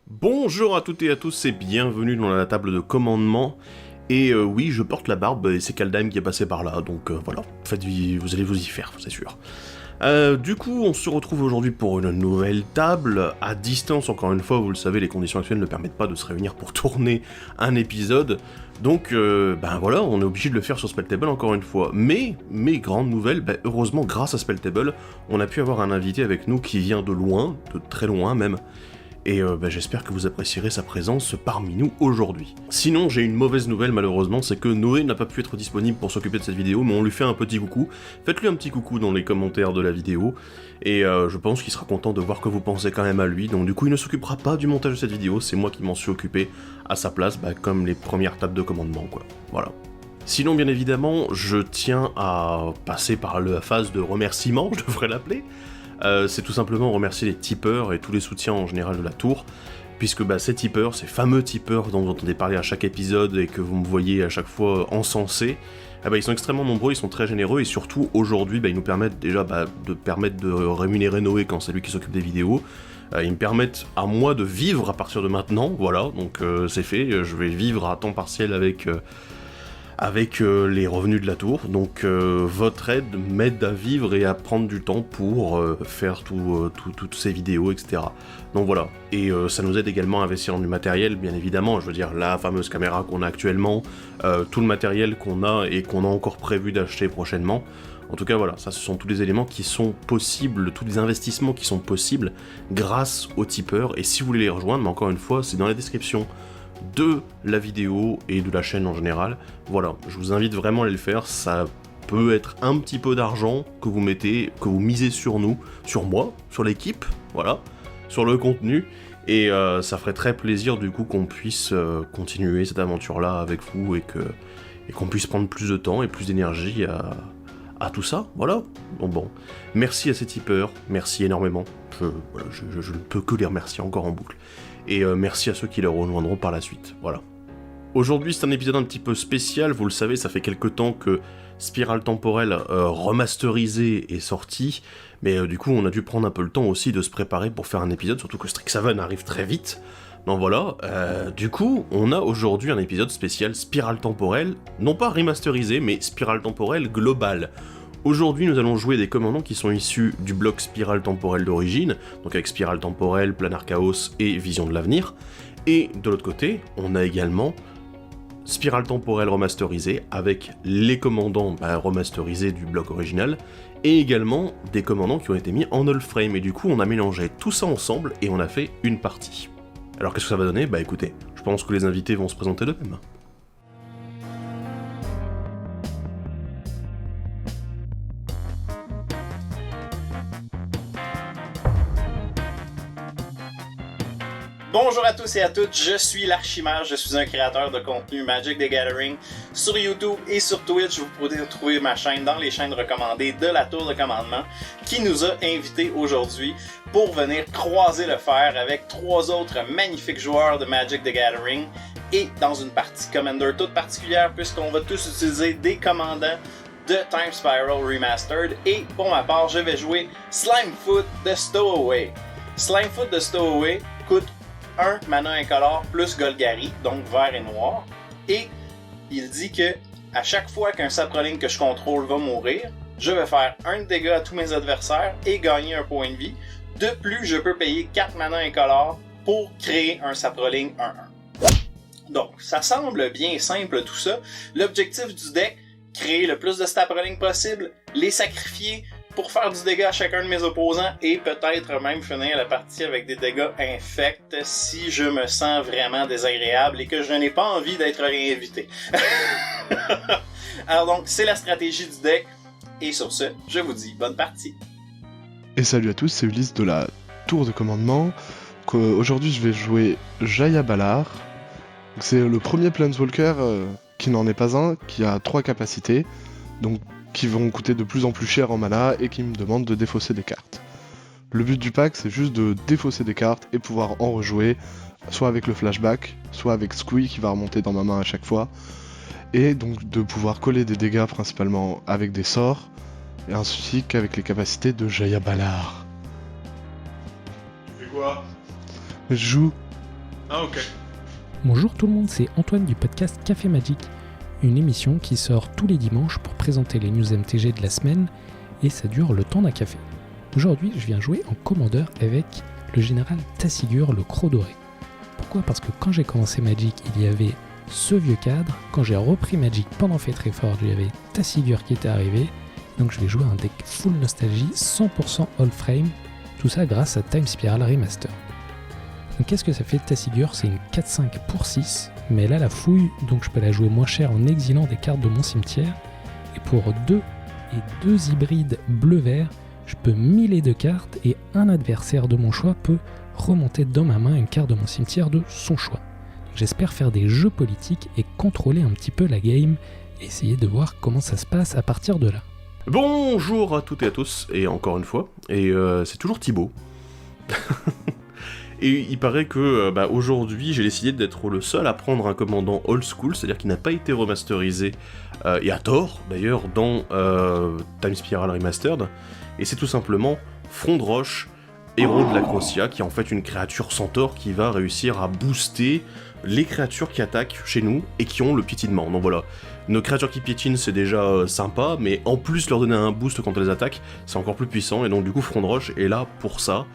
Bonjour à toutes et à tous et bienvenue dans la table de commandement. Et oui, je porte la barbe et c'est Kaldheim qui est passé par là, donc voilà, vous allez vous y faire, c'est sûr. Du coup, on se retrouve aujourd'hui pour une nouvelle table, à distance encore une fois, vous le savez, les conditions actuelles ne permettent pas de se réunir pour tourner un épisode, donc ben voilà, on est obligé de le faire sur Spelltable encore une fois. Mais grande nouvelle, heureusement grâce à Spelltable, on a pu avoir un invité avec nous qui vient de loin, de très loin même, et j'espère que vous apprécierez sa présence parmi nous aujourd'hui. Sinon, j'ai une mauvaise nouvelle malheureusement, c'est que Noé n'a pas pu être disponible pour s'occuper de cette vidéo, mais on lui fait un petit coucou. Faites-lui un petit coucou dans les commentaires de la vidéo, et je pense qu'il sera content de voir que vous pensez quand même à lui, donc du coup il ne s'occupera pas du montage de cette vidéo, c'est moi qui m'en suis occupé à sa place, comme les premières tables de commandement quoi, voilà. Sinon, bien évidemment, je tiens à passer par la phase de remerciement, je devrais l'appeler. C'est tout simplement remercier les tipeurs et tous les soutiens en général de la tour, puisque ces tipeurs, ces fameux tipeurs dont vous entendez parler à chaque épisode et que vous me voyez à chaque fois encensés, ils sont extrêmement nombreux, ils sont très généreux et surtout aujourd'hui ils nous permettent déjà de rémunérer Noé quand c'est lui qui s'occupe des vidéos. Ils me permettent à moi de vivre à partir de maintenant, voilà, donc c'est fait, je vais vivre à temps partiel avec les revenus de la tour, donc votre aide m'aide à vivre et à prendre du temps pour faire toutes ces vidéos, etc. Donc voilà, et ça nous aide également à investir dans du matériel, bien évidemment, je veux dire, la fameuse caméra qu'on a actuellement, tout le matériel qu'on a et qu'on a encore prévu d'acheter prochainement. En tout cas voilà, ça ce sont tous les éléments qui sont possibles, tous les investissements qui sont possibles grâce aux tipeurs, et si vous voulez les rejoindre, mais encore une fois, c'est dans la description de la vidéo et de la chaîne en général. Voilà, je vous invite vraiment à aller le faire, ça peut être un petit peu d'argent que vous mettez, que vous misez sur nous, sur moi, sur l'équipe, voilà, sur le contenu, et ça ferait très plaisir du coup qu'on puisse continuer cette aventure-là avec vous et qu'on puisse prendre plus de temps et plus d'énergie à tout ça, voilà. Bon, merci à ces tipeurs, merci énormément, je ne peux que les remercier encore en boucle. Et merci à ceux qui les rejoindront par la suite, voilà. Aujourd'hui c'est un épisode un petit peu spécial, vous le savez, ça fait quelques temps que Spirale Temporelle remasterisé est sorti, mais du coup on a dû prendre un peu le temps aussi de se préparer pour faire un épisode, surtout que Strixhaven arrive très vite. Donc voilà, du coup on a aujourd'hui un épisode spécial Spirale Temporelle, non pas remasterisé, mais Spirale Temporelle globale. Aujourd'hui, nous allons jouer des commandants qui sont issus du bloc Spirale Temporelle d'origine, donc avec Spirale Temporelle, Planar Chaos et Vision de l'avenir. Et de l'autre côté, on a également Spirale Temporelle remasterisée avec les commandants remasterisés du bloc original, et également des commandants qui ont été mis en all frame. Et du coup, on a mélangé tout ça ensemble et on a fait une partie. Alors qu'est-ce que ça va donner ? Écoutez, je pense que les invités vont se présenter d'eux-mêmes. Bonjour à tous et à toutes, je suis l'Archimage, je suis un créateur de contenu Magic the Gathering sur YouTube et sur Twitch. Vous pouvez trouver ma chaîne dans les chaînes recommandées de la Tour de Commandement, qui nous a invités aujourd'hui pour venir croiser le fer avec 3 autres magnifiques joueurs de Magic the Gathering et dans une partie Commander toute particulière, puisqu'on va tous utiliser des commandants de Time Spiral Remastered, et pour ma part je vais jouer Slimefoot de Stowaway. Slimefoot de Stowaway coûte 1 mana incolore plus Golgari, donc vert et noir, et il dit que à chaque fois qu'un saproling que je contrôle va mourir, je vais faire 1 de dégâts à tous mes adversaires et gagner un point de vie. De plus, je peux payer 4 mana incolore pour créer un saproling 1-1. Donc, ça semble bien simple tout ça. L'objectif du deck, créer le plus de saprolings possible, les sacrifier pour faire du dégât à chacun de mes opposants et peut-être même finir la partie avec des dégâts infects si je me sens vraiment désagréable et que je n'ai pas envie d'être réinvité. Alors donc, c'est la stratégie du deck, et sur ce, je vous dis bonne partie. Et salut à tous, c'est Ulysse de la Tour de Commandement. Aujourd'hui je vais jouer Jaya Ballard. C'est le premier Planeswalker qui n'en est pas un, qui a 3 capacités, donc qui vont coûter de plus en plus cher en mana et qui me demandent de défausser des cartes. Le but du pack, c'est juste de défausser des cartes et pouvoir en rejouer, soit avec le flashback, soit avec Squee qui va remonter dans ma main à chaque fois, et donc de pouvoir coller des dégâts principalement avec des sorts, et ainsi qu'avec les capacités de Jaya Ballard. Tu fais quoi ? Je joue Ah ok. Bonjour tout le monde, c'est Antoine du podcast Café Magic, une émission qui sort tous les dimanches pour présenter les news MTG de la semaine et ça dure le temps d'un café. Aujourd'hui, je viens jouer en commandeur avec le général Tassigur, le Croc Doré. Pourquoi ? Parce que quand j'ai commencé Magic, il y avait ce vieux cadre. Quand j'ai repris Magic pendant Fate Reforged, il y avait Tassigur qui était arrivé. Donc je vais jouer un deck full nostalgie, 100% all frame. Tout ça grâce à Time Spiral Remaster. Donc qu'est-ce que ça fait Tassigur ? C'est une 4-5 pour 6, mais elle a la fouille, donc je peux la jouer moins cher en exilant des cartes de mon cimetière. Et pour 2 et 2 hybrides bleu-vert, je peux miler 2 cartes et un adversaire de mon choix peut remonter dans ma main une carte de mon cimetière de son choix. Donc j'espère faire des jeux politiques et contrôler un petit peu la game et essayer de voir comment ça se passe à partir de là. Bonjour à toutes et à tous, et encore une fois, et c'est toujours Thibaut. Et il paraît que aujourd'hui j'ai décidé d'être le seul à prendre un commandant old school, c'est-à-dire qui n'a pas été remasterisé, et à tort d'ailleurs, dans Time Spiral Remastered, et c'est tout simplement Front de Roche, héros de la Crossia, qui est en fait une créature centaure qui va réussir à booster les créatures qui attaquent chez nous et qui ont le piétinement. Donc voilà, nos créatures qui piétinent c'est déjà sympa, mais en plus leur donner un boost quand elles attaquent, c'est encore plus puissant, et donc du coup Front de Roche est là pour ça.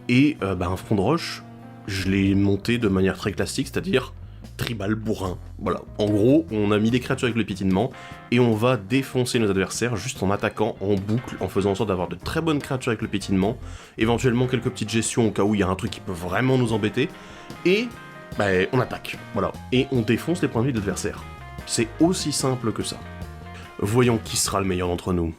Et un Front de Roche, je l'ai monté de manière très classique, c'est-à-dire tribal bourrin. Voilà, en gros, on a mis des créatures avec le piétinement, et on va défoncer nos adversaires juste en attaquant en boucle, en faisant en sorte d'avoir de très bonnes créatures avec le piétinement, éventuellement quelques petites gestions au cas où il y a un truc qui peut vraiment nous embêter, et on attaque, voilà, et on défonce les points de vie de l'adversaire. C'est aussi simple que ça. Voyons qui sera le meilleur d'entre nous.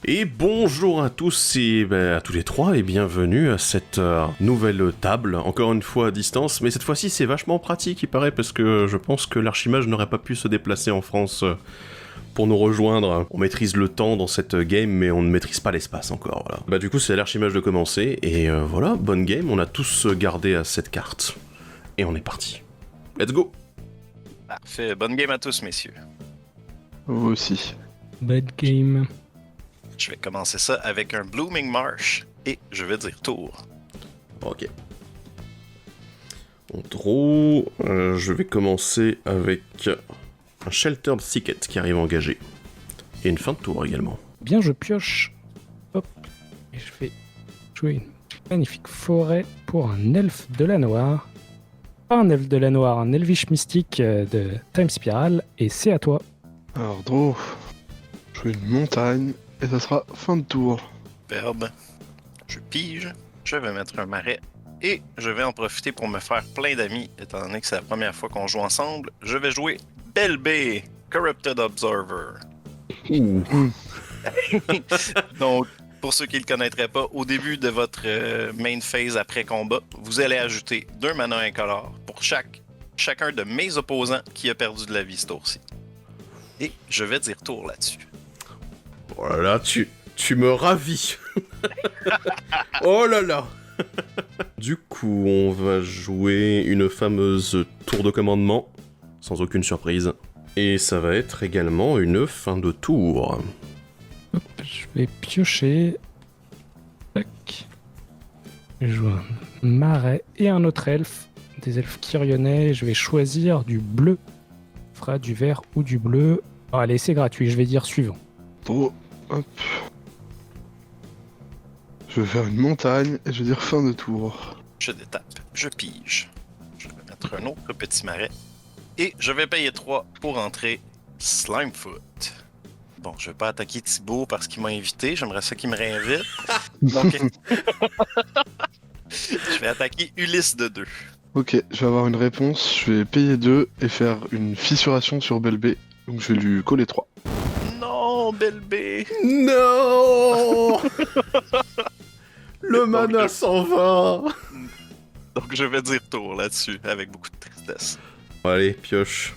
Et bonjour à tous et à tous les trois et bienvenue à cette nouvelle table, encore une fois à distance, mais cette fois-ci c'est vachement pratique il paraît parce que je pense que l'Archimage n'aurait pas pu se déplacer en France pour nous rejoindre. On maîtrise le temps dans cette game mais on ne maîtrise pas l'espace encore, voilà. Du coup c'est à l'Archimage de commencer et voilà, bonne game, on a tous gardé à cette carte. Et on est parti. Let's go! Parfait, bonne game à tous messieurs. Vous aussi. Bad game. Je vais commencer ça avec un Blooming Marsh et je vais dire tour. Ok. En draw, je vais commencer avec un Sheltered Thicket qui arrive engagé. Et une fin de tour également. Bien, je pioche. Hop. Et je vais jouer une magnifique forêt pour un elfe de la noire. Pas un elfe de la noire, un elvish mystique de Time Spiral. Et c'est à toi. Alors, draw. Je fais une montagne et ça sera fin de tour. Superbe. Je pige, je vais mettre un marais et je vais en profiter pour me faire plein d'amis étant donné que c'est la première fois qu'on joue ensemble. Je vais jouer Belbé, Corrupted Observer. Donc, pour ceux qui ne le connaîtraient pas, au début de votre main phase après combat, vous allez ajouter 2 mana incolores pour chacun de mes opposants qui a perdu de la vie ce tour-ci. Et je vais dire tour là-dessus. Oh là là, tu me ravis. Oh là là. Du coup, on va jouer une fameuse tour de commandement, sans aucune surprise. Et ça va être également une fin de tour. Hop, je vais piocher. Tac. Je joue un marais et un autre elfe. Des elfes Kyrionnais. Je vais choisir du bleu. On fera du vert ou du bleu. Oh, allez, c'est gratuit. Je vais dire suivant. Draw. Hop. Je vais faire une montagne et je vais dire fin de tour. Je détape, je pige. Je vais mettre un autre petit marais. Et je vais payer 3 pour entrer Slimefoot. Bon, je vais pas attaquer Thibaut parce qu'il m'a invité. J'aimerais ça qu'il me réinvite. Donc, je vais attaquer Ulysse de 2. Ok, je vais avoir une réponse. Je vais payer 2 et faire une fissuration sur Belbé. Donc je vais lui coller 3. Non, Belbé! Non. Le mana s'en va. Donc je vais dire tour là-dessus, avec beaucoup de tristesse. Allez, pioche.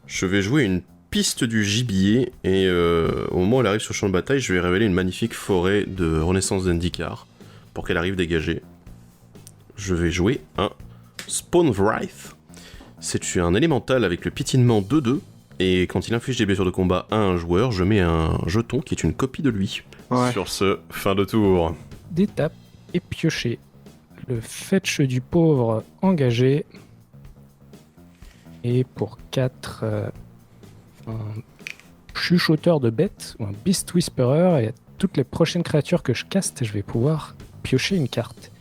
Je vais jouer une piste du gibier, et au moment où elle arrive sur le champ de bataille, je vais révéler une magnifique forêt de Renaissance d'Endikar, pour qu'elle arrive dégagée. Je vais jouer un Spawn Wraith. C'est un élémental avec le piétinement 2-2, et quand il inflige des blessures de combat à un joueur, je mets un jeton qui est une copie de lui. Ouais. Sur ce, fin de tour. D'étape et piocher le fetch du pauvre engagé. Et pour 4, un chuchoteur de bête, ou un Beast Whisperer. Et à toutes les prochaines créatures que je caste, je vais pouvoir piocher une carte.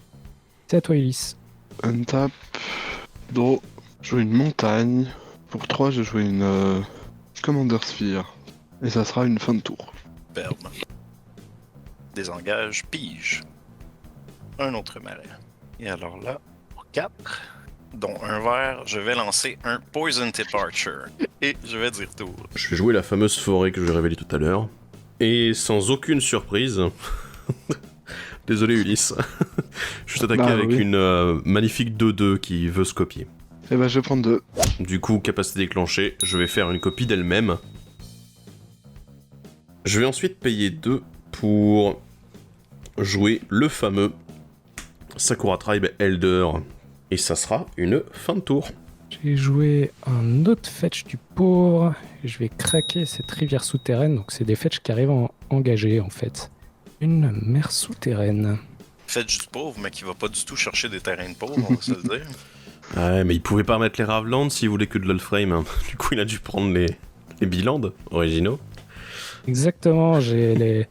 C'est à toi, Ulysse. Untap, draw, jouer une montagne. Pour 3, je joue une Commander Sphere. Et ça sera une fin de tour. Superbe. Désengage, pige. Un autre marais. Et alors là, pour 4, dont un vert, je vais lancer un Poison Tip Archer. Et je vais dire tour. Je vais jouer la fameuse forêt que je vais révéler tout à l'heure. Et sans aucune surprise... Désolé Ulysse. Je suis attaqué avec une magnifique 2-2 qui veut se copier. Et bah je vais prendre 2. Du coup, capacité déclenchée, je vais faire une copie d'elle-même. Je vais ensuite payer 2 pour jouer le fameux Sakura Tribe Elder. Et ça sera une fin de tour. J'ai joué un autre fetch du pauvre. Je vais craquer cette rivière souterraine. Donc c'est des fetchs qui arrivent en engagés en fait. Une mer souterraine. Faites du pauvre, mais qui va pas du tout chercher des terrains de pauvre, on va se le dire. Ouais, mais il pouvait pas mettre les Ravelands s'il voulait que de l'Olframe. Hein. Du coup, il a dû prendre les Bilands originaux. Exactement, j'ai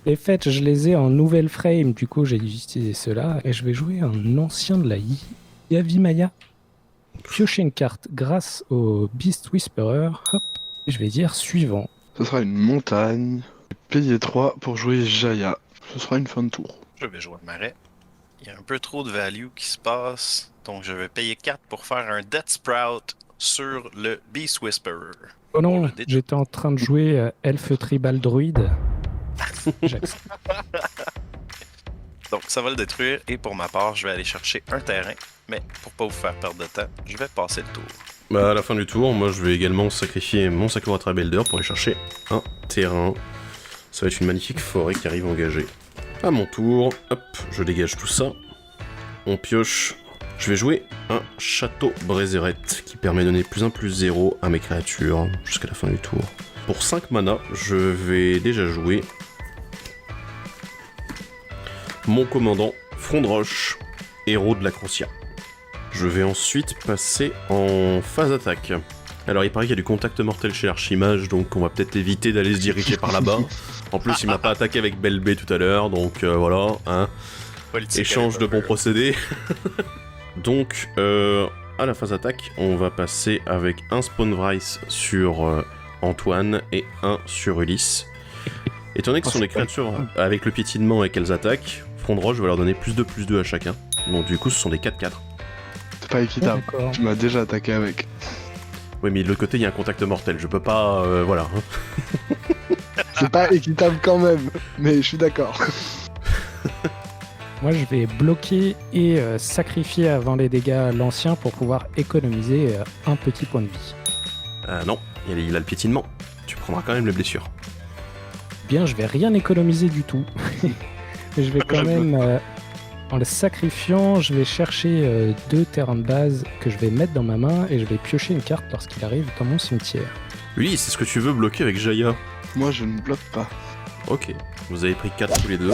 les fetchs, je les ai en nouvelle frame. Du coup, j'ai utilisé ceux-là. Et je vais jouer un ancien de la Yavimaya. Piocher une carte grâce au Beast Whisperer. Hop, et je vais dire suivant. Ce sera une montagne. Payer 3 pour jouer Jaya. Ce sera une fin de tour. Je vais jouer le marais. Il y a un peu trop de value qui se passe. Donc je vais payer 4 pour faire un Death Sprout sur le Beast Whisperer. Oh non, j'étais en train de jouer Elfe Tribal Druide. J'accepte. Donc ça va le détruire. Et pour ma part, je vais aller chercher un terrain. Mais pour pas vous faire perdre de temps, je vais passer le tour. Bah, à la fin du tour, moi je vais également sacrifier mon Sakura Tribe Elder pour aller chercher un terrain. Ça va être une magnifique forêt qui arrive engagée. À mon tour, hop, je dégage tout ça. On pioche. Je vais jouer un Château Brézéret qui permet de donner +1/+0 à mes créatures jusqu'à la fin du tour. Pour 5 mana, je vais déjà jouer mon commandant Front de Roche, héros de la Crossia. Je vais ensuite passer en phase attaque. Alors il paraît qu'il y a du contact mortel chez Archimage, donc on va peut-être éviter d'aller se diriger par là-bas. En plus il m'a pas attaqué avec Belle B tout à l'heure, donc voilà, hein. Politique Échange de bons procédés. Donc à la phase attaque, on va passer avec un Spawnvrice sur Antoine et un sur Ulysse. Étant donné que ce sont des créatures avec le piétinement et qu'elles attaquent, Front de Roche va leur donner +2/+2 à chacun. Donc du coup ce sont des 4/4. C'est pas équitable. Oh, d'accord. Tu m'as déjà attaqué avec. Oui mais de l'autre côté il y a un contact mortel, je peux pas... voilà. C'est pas équitable quand même, mais je suis d'accord. Moi, je vais bloquer et sacrifier avant les dégâts l'ancien pour pouvoir économiser un petit point de vie. Non, il a le piétinement. Tu prendras quand même les blessures. Bien, je vais rien économiser du tout. Mais je vais quand même, en le sacrifiant, je vais chercher 2 terrains de base que je vais mettre dans ma main et je vais piocher une carte lorsqu'il arrive dans mon cimetière. Ulysse, c'est ce que tu veux bloquer avec Jaya? Moi je ne bloque pas. Ok, vous avez pris 4 tous les deux.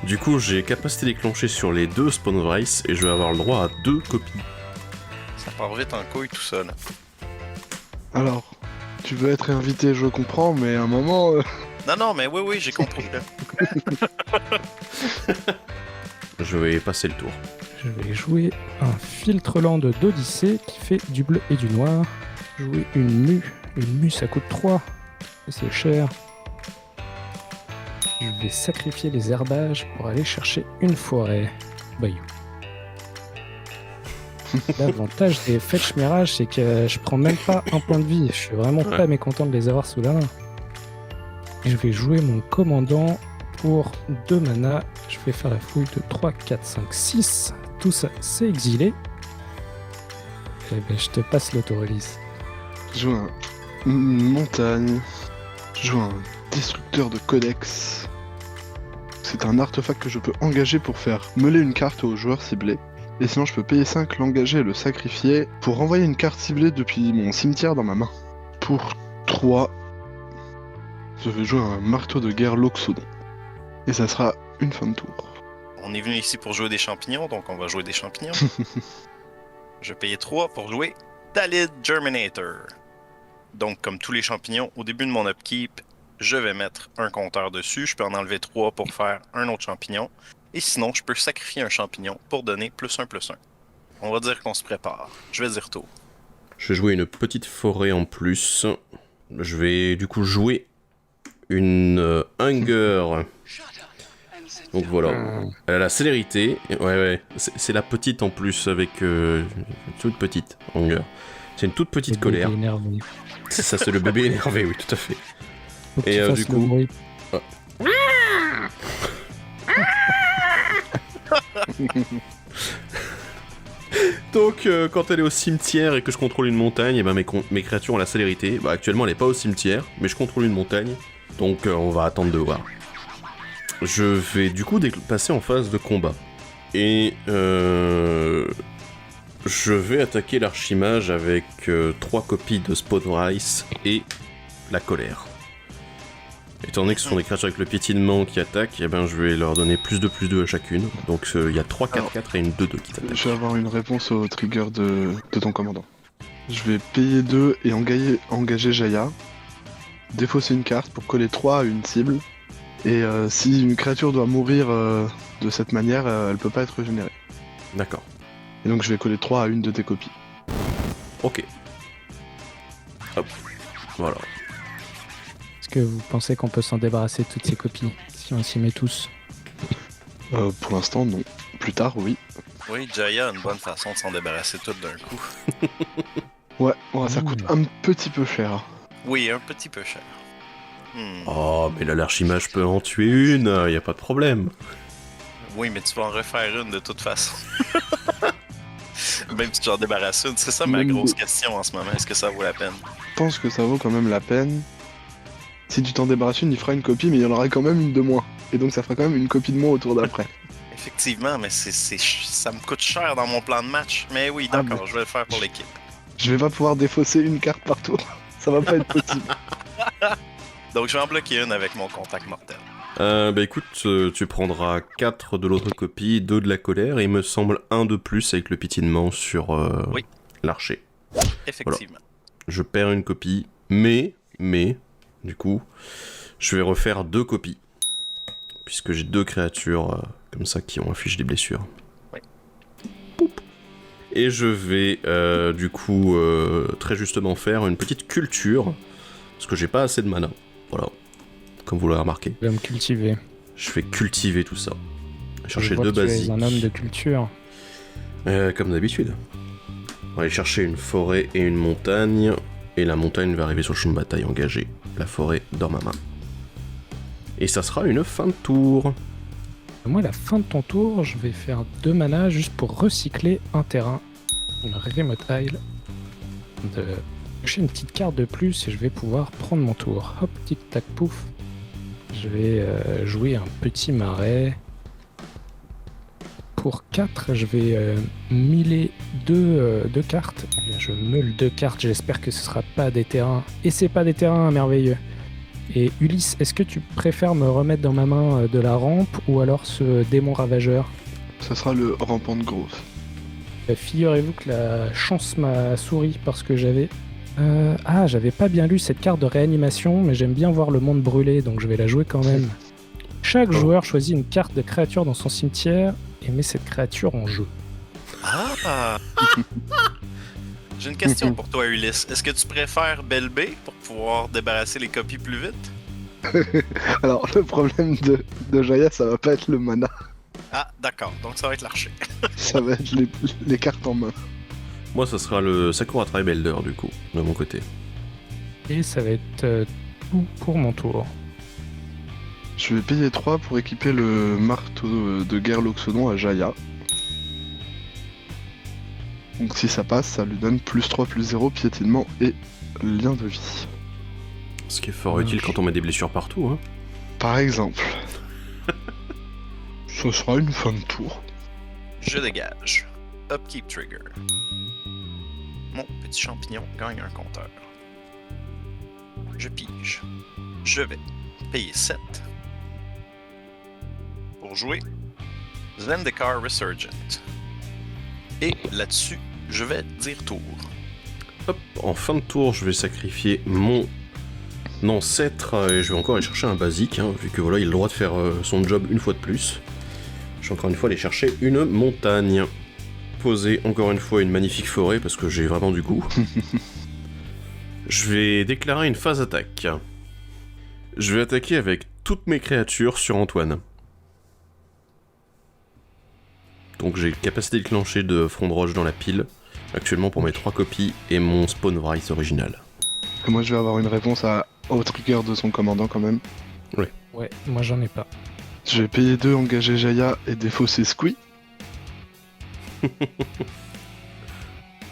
Du coup, j'ai capacité déclenchée sur les 2 Spawnvrice et je vais avoir le droit à 2 copies. Ça part vite en couille tout seul. Alors, tu veux être invité, je comprends, mais à un moment... Non, mais oui, j'ai compris. Là. Je vais passer le tour. Je vais jouer un Filtreland d'Odyssée qui fait du bleu et du noir. Jouer une mue. Une mue, ça coûte 3. C'est cher. Je vais sacrifier les herbages pour aller chercher une forêt. Bayou. L'avantage des Fetch Mirage, c'est que je prends même pas un point de vie. Je suis vraiment pas mécontent de les avoir sous la main. Et je vais jouer mon commandant pour 2 mana. Je vais faire la fouille de 3, 4, 5, 6. Tout ça, c'est exilé. Eh ben, je te passe l'autorelease. Je joue une montagne. Je joue un destructeur de codex. C'est un artefact que je peux engager pour faire meuler une carte au joueur ciblé. Et sinon je peux payer 5, l'engager et le sacrifier pour renvoyer une carte ciblée depuis mon cimetière dans ma main. Pour 3, je vais jouer un marteau de guerre Loxodon. Et ça sera une fin de tour. on est venu ici pour jouer des champignons, donc on va jouer des champignons. Je vais payer 3 pour jouer Talid Germinator. Donc, comme tous les champignons, au début de mon upkeep, je vais mettre un compteur dessus. Je peux en enlever 3 pour faire un autre champignon. Et sinon, je peux sacrifier un champignon pour donner +1/+1. On va dire qu'on se prépare. Je vais dire tout. Je vais jouer une petite forêt en plus. Je vais du coup jouer une Hunger. Donc voilà. Elle a la célérité. Ouais. C'est la petite en plus avec une toute petite Hunger. C'est une toute petite colère. C'est ça, c'est le bébé énervé, oui, tout à fait. Et du coup. Donc, quand elle est au cimetière et que je contrôle une montagne, et ben mes créatures ont la célérité. Bah, actuellement, elle est pas au cimetière, mais je contrôle une montagne. Donc, on va attendre de voir. Je vais du coup passer en phase de combat. Et je vais attaquer l'archimage avec 3 copies de Spawn Rice et la colère. Étant donné que ce sont des créatures avec le piétinement qui attaquent, eh ben, je vais leur donner +2/+2 à chacune. Donc il y a 3, 4, 4 et une 2/2 qui t'attaquent. Je vais avoir une réponse au trigger de ton commandant. Je vais payer 2 et engager Jaya. Défausser une carte pour coller 3 à une cible. Et si une créature doit mourir de cette manière, elle peut pas être régénérée. D'accord. Et donc je vais coller 3 à une de tes copies. Ok. Hop. Voilà. Est-ce que vous pensez qu'on peut s'en débarrasser de toutes ces copies, si on s'y met tous? Pour l'instant, non. Plus tard, oui. Oui, Jaya a une bonne façon de s'en débarrasser tout d'un coup. Ouais, ça coûte un petit peu cher. Oui, un petit peu cher. Oh, mais là, l'archimage peut en tuer une, y a pas de problème. Oui, mais tu vas en refaire une de toute façon. Même si tu en débarrasses une, c'est ça ma grosse question en ce moment. Est-ce que ça vaut la peine? Je pense que ça vaut quand même la peine. Si tu t'en débarrasses une, il fera une copie, mais il y en aura quand même une de moins. Et donc ça fera quand même une copie de moins au tour d'après. Effectivement, mais ça me coûte cher dans mon plan de match. Mais oui, d'accord, je vais le faire pour l'équipe. Je vais pas pouvoir défausser une carte par tour. Ça va pas être possible. Donc je vais en bloquer une avec mon contact mortel. Bah écoute, tu prendras 4 de l'autre copie, 2 de la colère, et il me semble 1 de plus avec le piétinement sur oui. l'archer. Effectivement. Voilà. Je perds une copie, mais, du coup, je vais refaire 2 copies. Puisque j'ai 2 créatures comme ça qui ont affiché des blessures. Oui. Poup. Et je vais du coup très justement faire une petite culture. Parce que j'ai pas assez de mana. Voilà. Comme vous l'avez remarqué. Je vais me cultiver. Je vais cultiver tout ça. Chercher je 2 vois que basiques. tu es un homme de culture. Comme d'habitude. On va aller chercher une forêt et une montagne. Et la montagne va arriver sur le champ de bataille engagé. La forêt dans ma main. Et ça sera une fin de tour. Moi, à la fin de ton tour, je vais faire 2 mana juste pour recycler un terrain. Une remote isle. De chercher une petite carte de plus et je vais pouvoir prendre mon tour. Hop, tic tac pouf. Je vais jouer un petit marais. Pour 4, je vais miler 2 cartes. Eh bien, je meule 2 cartes, j'espère que ce sera pas des terrains. Et c'est pas des terrains merveilleux. Et Ulysse, est-ce que tu préfères me remettre dans ma main de la rampe ou alors ce démon ravageur? Ça sera le rampant de grosse. Figurez-vous que la chance m'a souri parce que j'avais pas bien lu cette carte de réanimation, mais j'aime bien voir le monde brûler, donc je vais la jouer quand même. Chaque joueur choisit une carte de créature dans son cimetière et met cette créature en jeu. Ah! J'ai une question pour toi, Ulysse. Est-ce que tu préfères Belle B pour pouvoir débarrasser les copies plus vite? Alors, le problème de Jaya, ça va pas être le mana. Ah, d'accord. Donc ça va être l'archer. Ça va être les cartes en main. Moi, ça sera le Sakura Tribe Elder, du coup, de mon côté. Et ça va être tout pour mon tour. Je vais payer 3 pour équiper le marteau de guerre Loxodon à Jaya. Donc si ça passe, ça lui donne +3/+0 piétinement et lien de vie. Ce qui est fort utile quand on met des blessures partout, hein. Par exemple. Ce sera une fin de tour. Je dégage. Upkeep trigger. Mon petit champignon gagne un compteur. Je pige. Je vais payer 7. Pour jouer Zendikar Resurgent. Et là-dessus, je vais dire tour. Hop, en fin de tour, je vais sacrifier mon ancêtre et je vais encore aller chercher un basique, hein, vu que voilà, il a le droit de faire son job une fois de plus. Je vais encore une fois aller chercher une montagne. Poser encore une fois une magnifique forêt parce que j'ai vraiment du goût. Je vais déclarer une phase attaque. Je vais attaquer avec toutes mes créatures sur Antoine. Donc j'ai capacité déclenchée de front de roche dans la pile, actuellement pour mes 3 copies et mon Spawn Wraith original. Et moi je vais avoir une réponse au trigger de son commandant quand même. Ouais, moi j'en ai pas. Je vais payer 2, engager Jaya et défausser Squee.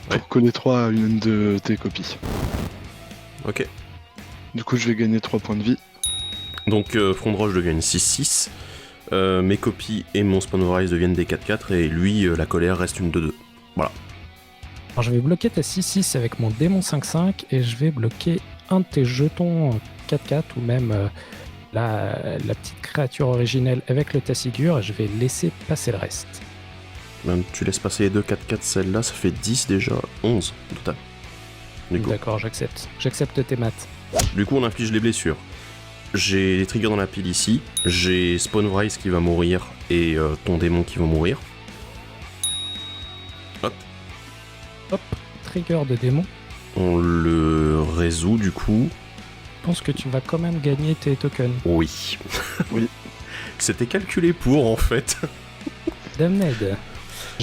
Pour coller 3 à une de tes copies. Ok. Du coup je vais gagner 3 points de vie. Donc front de roche devient 6-6. Mes copies et mon Spawn Wraith deviennent des 4-4 et lui, la colère reste une 2-2. Voilà. Alors je vais bloquer ta 6-6 avec mon démon 5-5 et je vais bloquer un de tes jetons 4-4 ou même la petite créature originelle avec le Tassigur et je vais laisser passer le reste. Même tu laisses passer les deux 4-4 celles-là, ça fait 10 déjà, 11 au total. Du coup, D'accord, j'accepte. J'accepte tes maths. on inflige les blessures. J'ai les triggers dans la pile ici, j'ai Spawn Wraith qui va mourir et ton démon qui va mourir. Hop, Hop, trigger de démon. on le résout du coup. Je pense que tu vas quand même gagner tes tokens. Oui. Oui. C'était calculé pour en fait. Damned.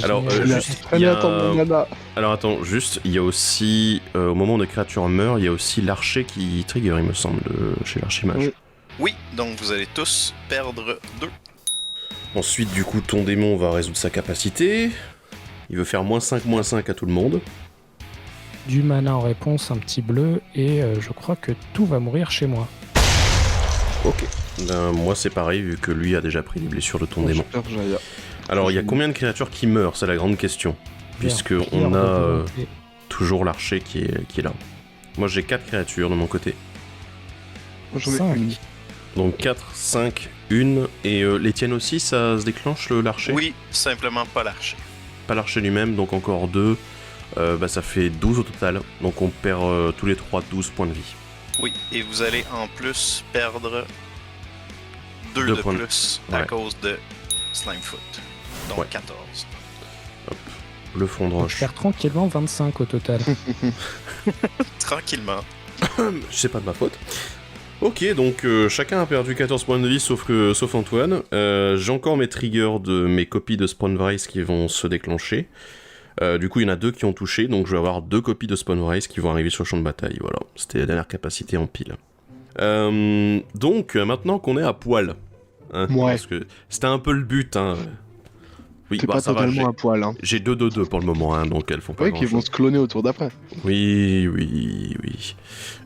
Alors, Génial. juste, Allez, attends mon mana. Alors attends, juste, il y a aussi, au moment où les créatures meurent, il y a aussi l'archer qui trigger, il me semble, chez l'archimage. Oui. Oui, donc vous allez tous perdre 2. Ensuite, du coup, ton démon va résoudre sa capacité. Il veut faire -5 à tout le monde. Du mana en réponse, un petit bleu, et je crois que tout va mourir chez moi. Ok. Ben, moi, c'est pareil, vu que lui a déjà pris les blessures de ton démon. Super Jaya. Alors, il y a combien de créatures qui meurent? C'est la grande question. Puisque Pierre on de a volonté. toujours l'archer qui est là. Moi, j'ai 4 créatures de mon côté. Moi, j'en ai 5. une. Donc 4, 5, 1. Et les tiennes aussi, ça se déclenche l'archer? Oui, simplement pas l'archer. Pas l'archer lui-même, donc encore 2. Ça fait 12 au total. Donc on perd tous les 3 12 points de vie. Oui, et vous allez en plus perdre 2 Deux de points de- plus à ouais. cause de Slimefoot. Donc Ouais. 14. Le front de Donc je roche. perds tranquillement 25 au total. Tranquillement. C'est pas de ma faute. Ok, donc chacun a perdu 14 points de vie sauf Antoine. J'ai encore mes triggers de mes copies de Spawn Wraith qui vont se déclencher. Du coup, il y en a 2 qui ont touché, donc je vais avoir 2 copies de Spawn Wraith qui vont arriver sur le champ de bataille. Voilà, c'était la dernière capacité en pile. Donc, maintenant qu'on est à poil. Hein, Ouais. Parce que c'était un peu le but. Hein. Oui, C'est pas ça va, totalement à poil, hein. j'ai 2-2-2 pour le moment, hein, donc elles font pas Ouais, grand qui vont chose. se cloner au tour d'après. Oui.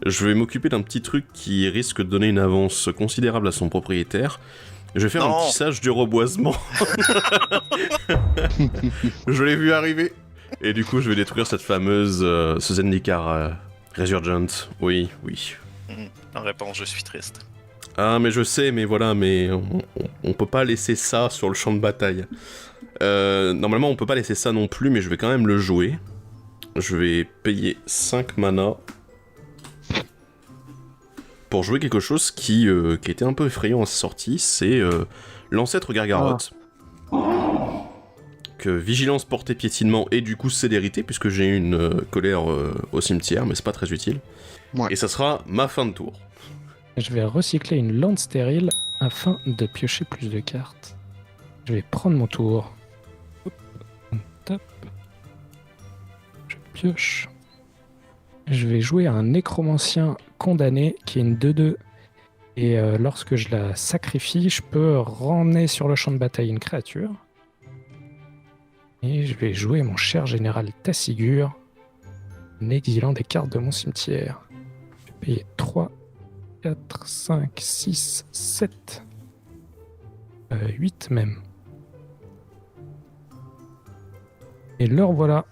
Je vais m'occuper d'un petit truc qui risque de donner une avance considérable à son propriétaire. Je vais faire Non. un tissage du reboisement. Je l'ai vu arriver. Et du coup, je vais détruire cette fameuse ce Zendikar Resurgent. Oui. En réponse, je suis triste. Ah, mais je sais, mais voilà, mais on peut pas laisser ça sur le champ de bataille. Normalement, on peut pas laisser ça non plus, mais je vais quand même le jouer. Je vais payer 5 mana pour jouer quelque chose qui était un peu effrayant à sa sortie, c'est l'ancêtre Gargaroth. Que vigilance, portée, piétinement et du coup célérité, puisque j'ai une colère au cimetière, mais c'est pas très utile. Ouais. Et ça sera ma fin de tour. Je vais recycler une lande stérile afin de piocher plus de cartes. Je vais prendre mon tour. Hop, on tape. Je pioche. Je vais jouer un nécromancien condamné qui est une 2-2. Et lorsque je la sacrifie, je peux ramener sur le champ de bataille une créature. Et je vais jouer mon cher général Tassigur en exilant des cartes de mon cimetière. Je vais payer 3, 4, 5, 6, 7, 8 même. Et leur voilà.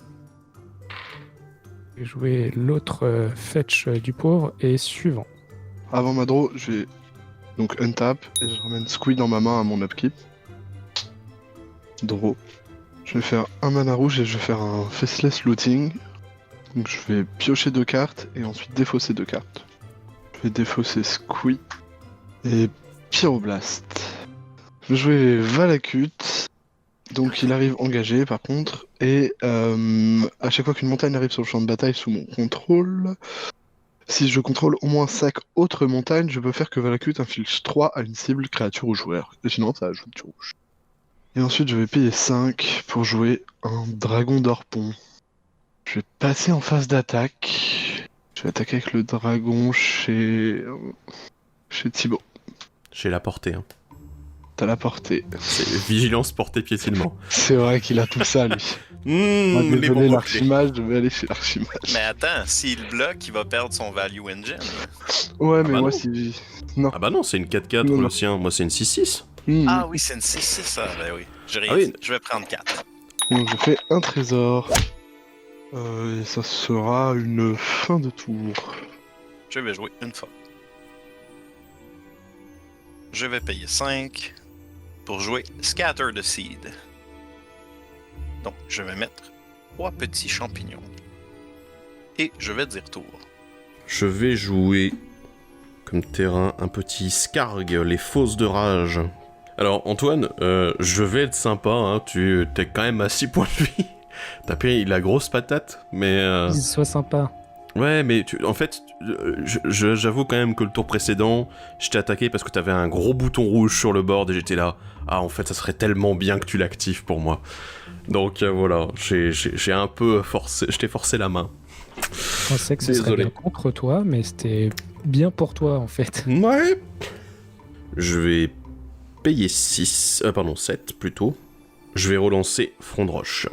Je vais jouer l'autre fetch du pauvre et suivant. Avant ma draw, je vais donc untap et je ramène Squee dans ma main à mon upkeep. Draw. Je vais faire un mana rouge et je vais faire un Faceless Looting. Donc je vais piocher 2 cartes et ensuite défausser 2 cartes. Je vais défausser Squee et Pyroblast. Je vais jouer Valakut. Donc il arrive engagé par contre. Et à chaque fois qu'une montagne arrive sur le champ de bataille sous mon contrôle, si je contrôle au moins 5 autres montagnes, je peux faire que Valakut inflige 3 à une cible, créature ou joueur. Et sinon ça ajoute du rouge. Et ensuite je vais payer 5 pour jouer un Dragon d'Orpon. Je vais passer en phase d'attaque. Je vais attaquer avec le dragon chez Thibaut. J'ai la portée. Hein. T'as la portée. C'est vigilance, portée, piétinement. C'est vrai qu'il a tout ça, lui. Les bons l'archimage, je vais aller chez l'archimage. Mais attends, s'il bloque, il va perdre son value engine. Ouais, mais bah moi, non. si... Non. Ah bah non, c'est une 4-4 Non, le non. sien. Moi, c'est une 6-6. Ah oui, c'est une 6-6, ça. Ben oui. J'ai rien Ah oui. dit. Je vais prendre 4. Donc je fais un trésor. Et ça sera une fin de tour. Je vais jouer une fois. Je vais payer 5 pour jouer Scatter the Seed. Donc, je vais mettre 3 petits champignons. Et je vais dire tour. Je vais jouer comme terrain un petit Scarg, les Fosses de Rage. Alors, Antoine, je vais être sympa, hein, tu t'es quand même à 6 points de vie. T'as pris la grosse patate, mais... Sois sympa. Ouais, mais en fait, j'avoue quand même que le tour précédent, je t'ai attaqué parce que t'avais un gros bouton rouge sur le board et j'étais là. Ah, en fait, ça serait tellement bien que tu l'actives pour moi. Donc voilà, j'ai un peu forcé, je t'ai forcé la main. Je pensais que ce serait bien contre toi, mais c'était bien pour toi en fait. Ouais. Je vais payer 7 plutôt. Je vais relancer Front de Roche.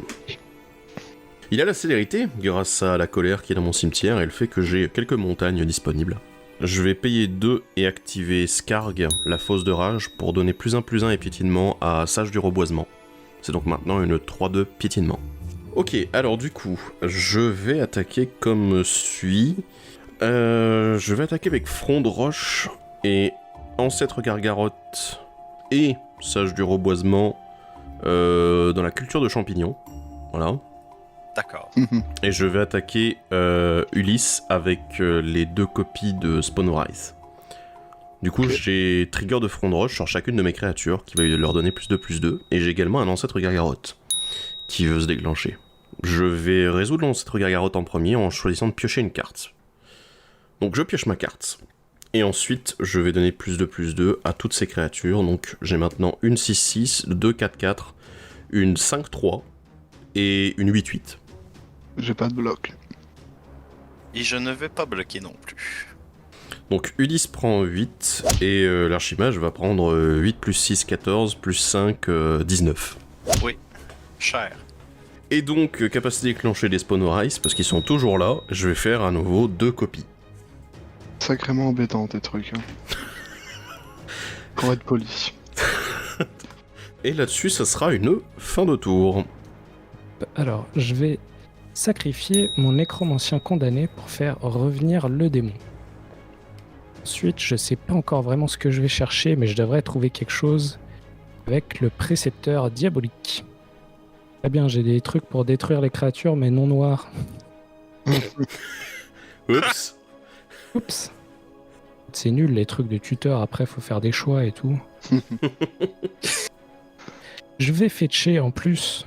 Il a la célérité, grâce à la colère qui est dans mon cimetière, et le fait que j'ai quelques montagnes disponibles. Je vais payer 2 et activer Scarg, la fosse de rage, pour donner +1/+1 et piétinement à Sage du Reboisement. C'est donc maintenant une 3-2 piétinement. Ok, alors du coup, je vais attaquer comme suit. Je vais attaquer avec Front de Roche et Ancêtre Gargarotte et Sage du Reboisement dans la culture de champignons. Voilà. D'accord. Et je vais attaquer Ulysse avec les 2 copies de Spawnrise. Du coup, j'ai trigger de Front de Roche sur chacune de mes créatures qui va leur donner +2/+2. Et j'ai également un Ancêtre Gargarotte qui veut se déclencher. Je vais résoudre l'Ancêtre Gargarotte en premier en choisissant de piocher une carte. Donc je pioche ma carte. Et ensuite, je vais donner +2/+2 à toutes ces créatures. Donc j'ai maintenant une 6-6, 2 4-4, une 5-3 et une 8-8. J'ai pas de bloc. Et je ne vais pas bloquer non plus. Donc Ulysse prend 8 et l'archimage va prendre 8 + 6, 14, + 5, 19. Oui, cher. Et donc, capacité déclenchée des Spawnrise, parce qu'ils sont toujours là, je vais faire à nouveau 2 copies. Sacrément embêtant tes trucs. Hein. Pour être poli. Et là-dessus, ça sera une fin de tour. Alors, je vais sacrifier mon nécromancien condamné pour faire revenir le démon. Ensuite, je sais pas encore vraiment ce que je vais chercher, mais je devrais trouver quelque chose avec le précepteur diabolique. Très bien, j'ai des trucs pour détruire les créatures, mais non noirs. Oups. Oups. C'est nul les trucs de tuteur, après faut faire des choix et tout. Je vais fetcher en plus.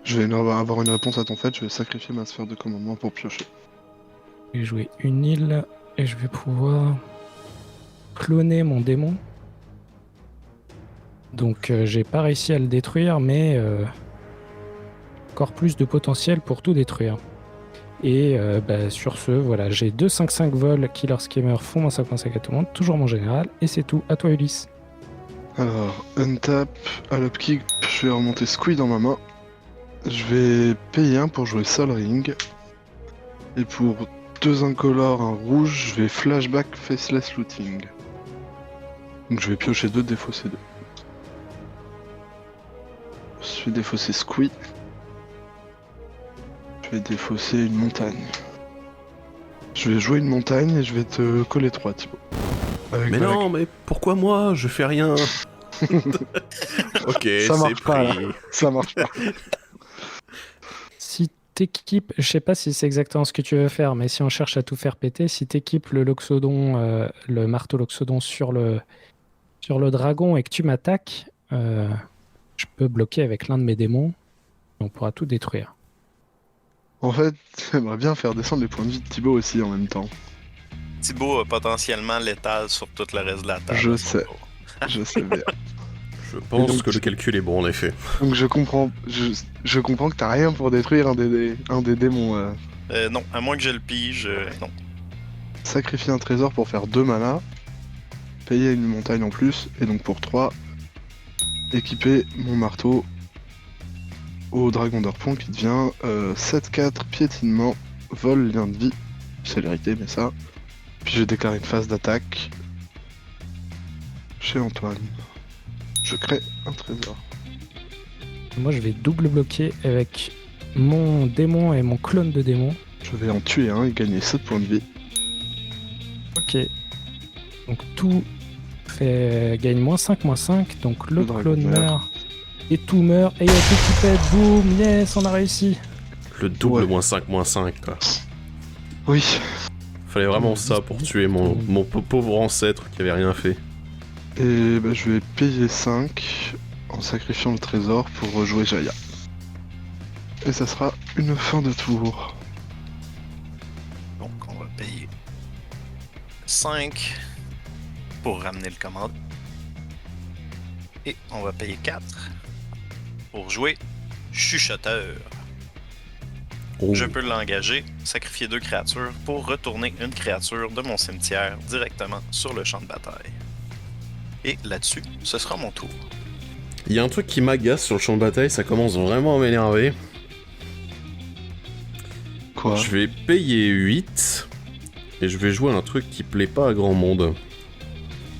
Je vais avoir une réponse à ton fait, je vais sacrifier ma sphère de commandement pour piocher. Je vais jouer une île et je vais pouvoir cloner mon démon. Donc j'ai pas réussi à le détruire, mais encore plus de potentiel pour tout détruire. Et sur ce, voilà, j'ai 2 5-5 vols, Killer Screamer, font mon 55 à tout le monde, toujours mon général, et c'est tout, à toi Ulysse. Alors, untap, à l'upkeep, je vais remonter Squee dans ma main. Je vais payer 1 pour jouer Sol Ring. Et pour 2 incolores, un rouge, je vais flashback Faceless Looting. Donc je vais piocher 2, défausser 2. Je vais défausser Squee. Je vais défausser une montagne. Je vais jouer une montagne et je vais te coller 3, Thibaut. Mais non, mais pourquoi moi? Je fais rien. Ok, Ça c'est marche pas, pris. Ça marche pas. Si t'équipes, je sais pas si c'est exactement ce que tu veux faire, mais si on cherche à tout faire péter, si t'équipes le Loxodon, le marteau Loxodon sur le dragon et que tu m'attaques, je peux bloquer avec l'un de mes démons. On pourra tout détruire. En fait, j'aimerais bien faire descendre les points de vie de Thibaut aussi en même temps. Thibaut a potentiellement létal sur tout le reste de la table. Je à son sais. tour. Je sais bien. Je pense donc, que le calcul est bon, en effet. Donc je comprends que t'as rien pour détruire un des démons. Non, à moins que je le pige, non. Sacrifier un trésor pour faire 2 mana. Payer une montagne en plus. Et donc pour 3, équiper mon marteau au dragon d'Orpon qui devient 7-4 piétinement, vol, lien de vie. Célérité, mais ça. Puis je déclare une phase d'attaque chez Antoine. Je crée un trésor. Moi, je vais double bloquer avec mon démon et mon clone de démon. Je vais en tuer un et gagner 7 points de vie. Ok. Donc tout gagne -5, donc le dragon clone meurt. meurt et tout meurt et il y a tout qui pète, boum, yes, on a réussi. Le double Ouais. -5 quoi. Oui. Fallait vraiment ça pour tuer mon pauvre ancêtre qui avait rien fait. Et bah, je vais payer 5 en sacrifiant le trésor pour rejouer Jaya. Et ça sera une fin de tour. Donc, on va payer 5 pour ramener le commande. Et on va payer 4 pour jouer Chuchoteur. Oh. Je peux l'engager, sacrifier 2 créatures pour retourner une créature de mon cimetière directement sur le champ de bataille. Et là-dessus, ce sera mon tour. Il y a un truc qui m'agace sur le champ de bataille, ça commence vraiment à m'énerver. Quoi? Je vais payer 8 et je vais jouer un truc qui plaît pas à grand monde.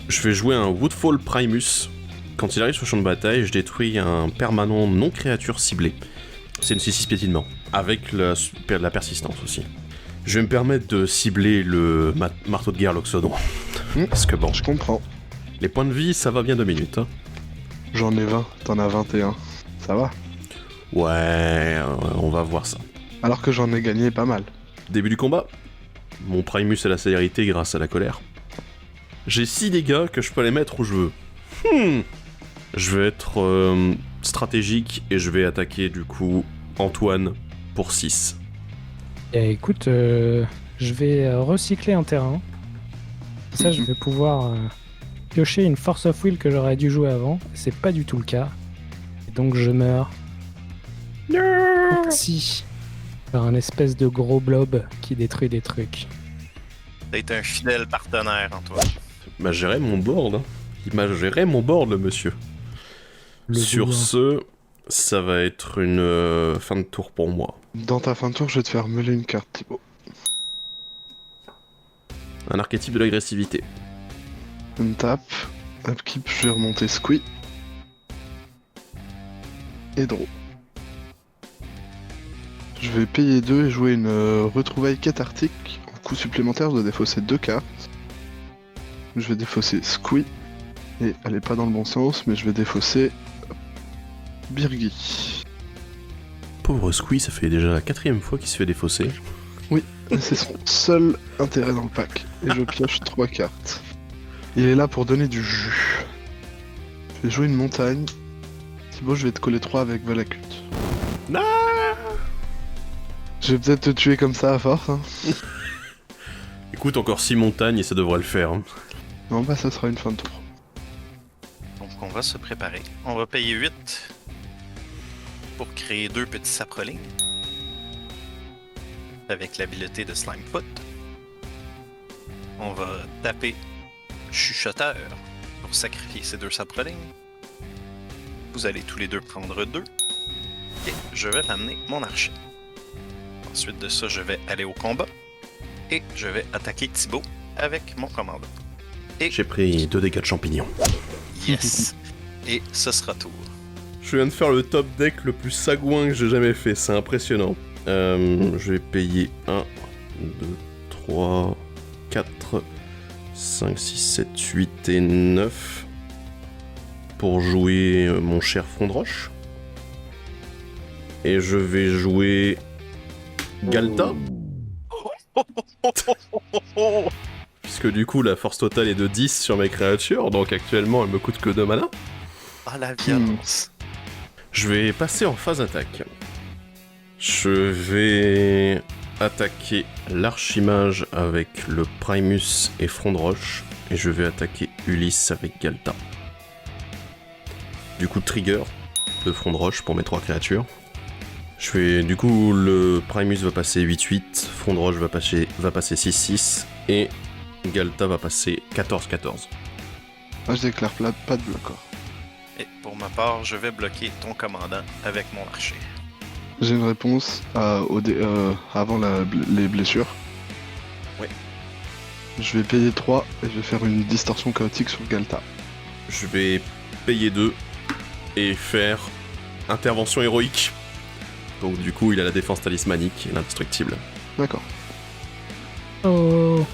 Je vais jouer un Woodfall Primus. Quand il arrive sur le champ de bataille, je détruis un permanent non créature ciblé. C'est une 6-6 piétinement, avec la persistance aussi. Je vais me permettre de cibler le marteau de guerre Loxodon. Parce que bon, Je comprends. les points de vie, ça va bien 2 minutes. Hein. J'en ai 20, t'en as 21. Ça va? Ouais, on va voir ça. Alors que j'en ai gagné pas mal. Début du combat. Mon Primus a la célérité grâce à la colère. J'ai 6 dégâts que je peux les mettre où je veux. Je vais être stratégique et je vais attaquer du coup Antoine pour 6. Et écoute, je vais recycler un terrain. Ça, je vais pouvoir piocher une Force of Will que j'aurais dû jouer avant. C'est pas du tout le cas. Et donc je meurs. Si. Par un espèce de gros blob qui détruit des trucs. T'as été un fidèle partenaire, Antoine. Il m'a géré mon board. Il m'a géré mon board, le monsieur. Le Sur bouillon. ce, ça va être une fin de tour pour moi. Dans ta fin de tour, je vais te faire meuler une carte, Thibaut. Un archétype de l'agressivité. Une tape. Upkeep, je vais remonter Squee. Et draw. Je vais payer 2 et jouer une retrouvaille cathartique. En coup supplémentaire, je dois défausser 2 cartes. Je vais défausser Squee. Et elle est pas dans le bon sens, mais je vais défausser Birgi. Pauvre Squee, ça fait déjà la 4ème fois qu'il se fait défausser. Et c'est son seul intérêt dans le pack. Et je pioche 3 cartes. Il est là pour donner du jus. Je vais jouer une montagne. Thibaut, je vais te coller 3 avec Valakut. Non. Je vais peut-être te tuer comme ça à force. Hein. Écoute, encore 6 montagnes et ça devrait le faire. Hein. Non, bah ça sera une fin de tour. Donc, on va se préparer. On va payer 8 pour créer 2 petits saprolings avec l'habileté de Slimefoot. On va taper Chuchoteur pour sacrifier ces 2 saprolings. Vous allez tous les deux prendre 2 et je vais ramener mon archer. Ensuite de ça, je vais aller au combat et je vais attaquer Thibaut avec mon commandant. J'ai pris 2 dégâts de champignons. Yes! Et ce sera tout. Je viens de faire le top deck le plus sagouin que j'ai jamais fait, c'est impressionnant. Je vais payer 1, 2, 3, 4, 5, 6, 7, 8 et 9. pour jouer mon cher Front de Roche. Et je vais jouer Galta. Puisque du coup la force totale est de 10 sur mes créatures, donc actuellement elle me coûte que 2 mana. Ah, la violence. Je vais passer en phase attaque. Je vais attaquer l'Archimage avec le Primus et Front de Roche, et je vais attaquer Ulysse avec Galta. Du coup trigger de Front de Roche pour mes 3 créatures. Du coup le Primus va passer 8-8, Front de Roche va passer 6-6, et Galta va passer 14-14. Ah, je déclare pas de bloqueur. Et pour ma part, je vais bloquer ton commandant avec mon archer. J'ai une réponse avant les blessures. Ouais. Je vais payer 3 et je vais faire une distorsion chaotique sur Galta. Je vais payer 2 et faire intervention héroïque. Donc du coup il a la défense talismanique et l'indestructible. D'accord. Oh.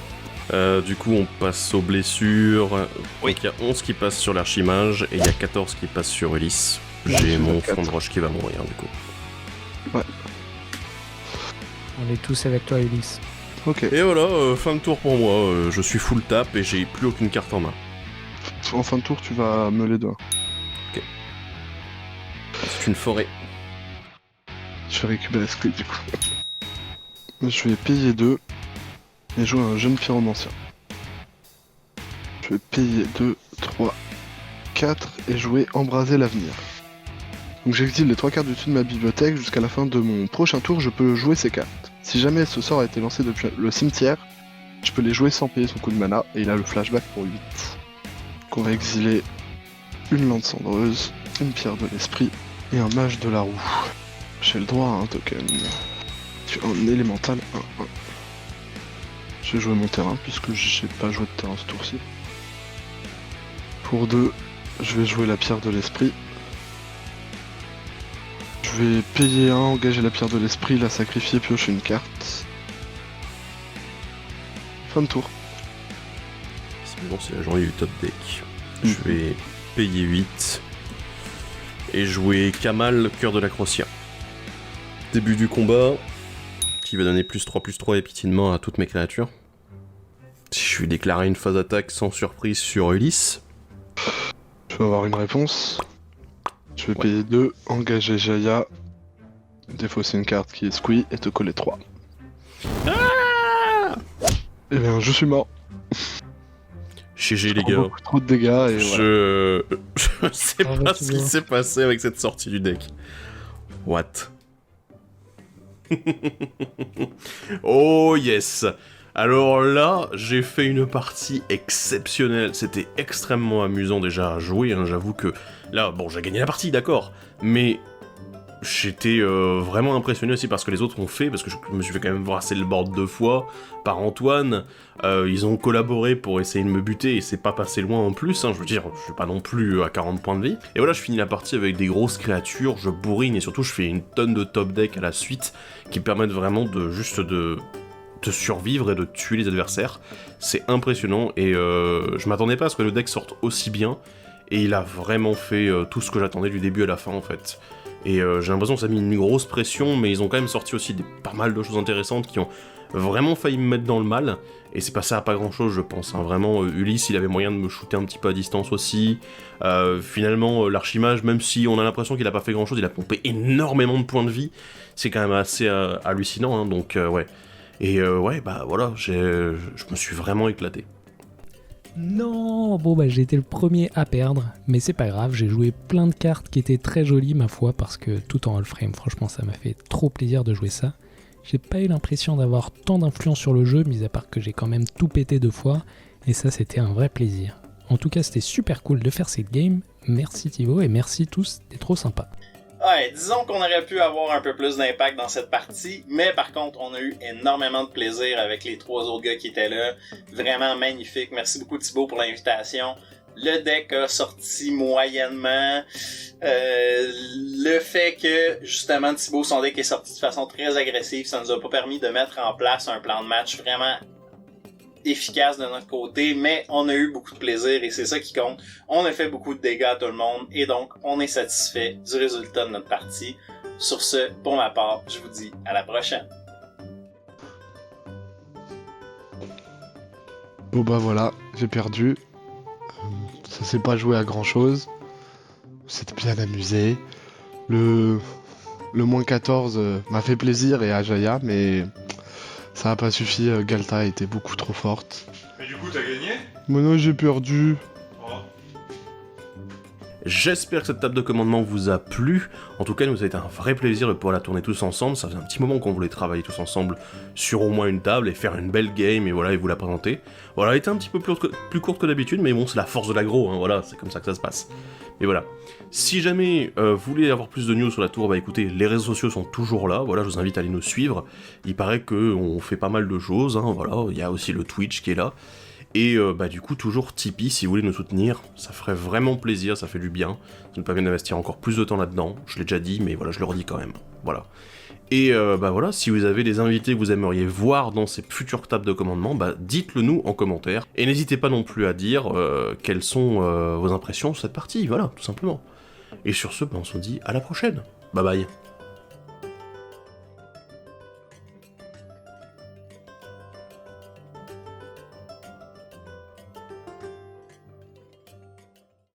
Du coup on passe aux blessures. Oui. Donc il y a 11 qui passent sur l'Archimage et il y a 14 qui passent sur Ulysse. J'ai mon Front de Roche qui va mourir du coup. On est tous avec toi, Ulysse. Ok. Et voilà, fin de tour pour moi. Je suis full tap et j'ai plus aucune carte en main. En fin de tour, tu vas me les doigts. C'est une forêt. Je vais récupérer ce clip du coup. Je vais payer 2 et jouer un jeune pyromancien. Je vais payer 2, 3, 4 et jouer embraser l'avenir. Donc j'exile les 3 cartes du dessus de ma bibliothèque. Jusqu'à la fin de mon prochain tour, je peux jouer ces cartes. Si jamais ce sort a été lancé depuis le cimetière, je peux les jouer sans payer son coup de mana et il a le flashback pour 8. Donc on va exiler une lance cendreuse, une pierre de l'esprit et un mage de la roue. J'ai le droit à un token. Un élémental 1-1. Je vais jouer mon terrain puisque j'ai pas joué de terrain ce tour-ci. Pour 2, je vais jouer la pierre de l'esprit. Je vais payer 1, engager la pierre de l'esprit, la sacrifier, piocher une carte. Fin de tour. C'est bon, c'est la journée du top deck. Je vais payer 8 et jouer Kamal, cœur de la Crocea. Début du combat, qui va donner +3/+3 et pitié de main à toutes mes créatures. Je vais déclarer une phase d'attaque sans surprise sur Ulysse. Je vais avoir une réponse. Je vais payer 2, engager Jaya, défausser une carte qui est squee et te coller 3. Eh bien, je suis mort. GG les Je prends gars. beaucoup trop de dégâts et voilà. Je sais Ah, pas c'est ce qui bon. s'est passé avec cette sortie du deck. What? Oh yes. Alors là, j'ai fait une partie exceptionnelle. C'était extrêmement amusant déjà à jouer, hein. J'avoue que là, bon, j'ai gagné la partie, d'accord, mais j'étais vraiment impressionné aussi par ce que les autres ont fait, parce que je me suis fait quand même brasser le board 2 fois par Antoine. Ils ont collaboré pour essayer de me buter et c'est pas passé loin en plus, hein. Je veux dire, je suis pas non plus à 40 points de vie. Et voilà, je finis la partie avec des grosses créatures, je bourrine et surtout je fais une tonne de top deck à la suite qui permettent vraiment de survivre et de tuer les adversaires. C'est impressionnant et je m'attendais pas à ce que le deck sorte aussi bien et il a vraiment fait tout ce que j'attendais du début à la fin en fait. Et j'ai l'impression que ça a mis une grosse pression, mais ils ont quand même sorti aussi pas mal de choses intéressantes qui ont vraiment failli me mettre dans le mal, et c'est passé à pas grand chose je pense, hein. Vraiment, Ulysse il avait moyen de me shooter un petit peu à distance aussi. Finalement, l'Archimage, même si on a l'impression qu'il a pas fait grand chose, il a pompé énormément de points de vie, c'est quand même assez hallucinant, hein, donc ouais. Et ouais, bah voilà, je me suis vraiment éclaté. Non, bon bah j'ai été le premier à perdre, mais c'est pas grave, j'ai joué plein de cartes qui étaient très jolies ma foi, parce que tout en all-frame, franchement ça m'a fait trop plaisir de jouer ça. J'ai pas eu l'impression d'avoir tant d'influence sur le jeu, mis à part que j'ai quand même tout pété 2 fois, et ça c'était un vrai plaisir. En tout cas c'était super cool de faire cette game, merci Thibaut et merci tous, t'es trop sympa. Ouais, disons qu'on aurait pu avoir un peu plus d'impact dans cette partie, mais par contre, on a eu énormément de plaisir avec les 3 autres gars qui étaient là. Vraiment magnifique. Merci beaucoup Thibaut pour l'invitation. Le deck a sorti moyennement. Le fait que, justement, Thibaut, son deck est sorti de façon très agressive, ça nous a pas permis de mettre en place un plan de match vraiment efficace de notre côté, mais on a eu beaucoup de plaisir et c'est ça qui compte. On a fait beaucoup de dégâts à tout le monde et donc on est satisfait du résultat de notre partie. Sur ce, pour ma part, je vous dis à la prochaine. Bon bah voilà, j'ai perdu. Ça s'est pas joué à grand chose. C'était bien amusé. Le moins 14 m'a fait plaisir et à Jaya, mais ça a pas suffi. Galta était beaucoup trop forte. Mais du coup, t'as gagné? Maintenant j'ai perdu. Oh. J'espère que cette table de commandement vous a plu. En tout cas, nous a été un vrai plaisir de pouvoir la tourner tous ensemble. Ça faisait un petit moment qu'on voulait travailler tous ensemble sur au moins une table et faire une belle game et voilà, et vous la présenter. Voilà, elle était un petit peu plus courte que d'habitude, mais bon, c'est la force de l'aggro, hein, voilà, c'est comme ça que ça se passe. Mais voilà. Si jamais vous voulez avoir plus de news sur la tour, bah écoutez, les réseaux sociaux sont toujours là, voilà, je vous invite à aller nous suivre. Il paraît qu'on fait pas mal de choses, hein, voilà, il y a aussi le Twitch qui est là. Et bah du coup, toujours Tipeee, si vous voulez nous soutenir, ça ferait vraiment plaisir, ça fait du bien. Ça nous permet d'investir encore plus de temps là-dedans, je l'ai déjà dit, mais voilà, je le redis quand même, voilà. Et bah voilà, si vous avez des invités que vous aimeriez voir dans ces futures tables de commandement, bah dites-le nous en commentaire. Et n'hésitez pas non plus à dire quelles sont vos impressions sur cette partie, voilà, tout simplement. Et sur ce, bah, on se dit à la prochaine. Bye bye.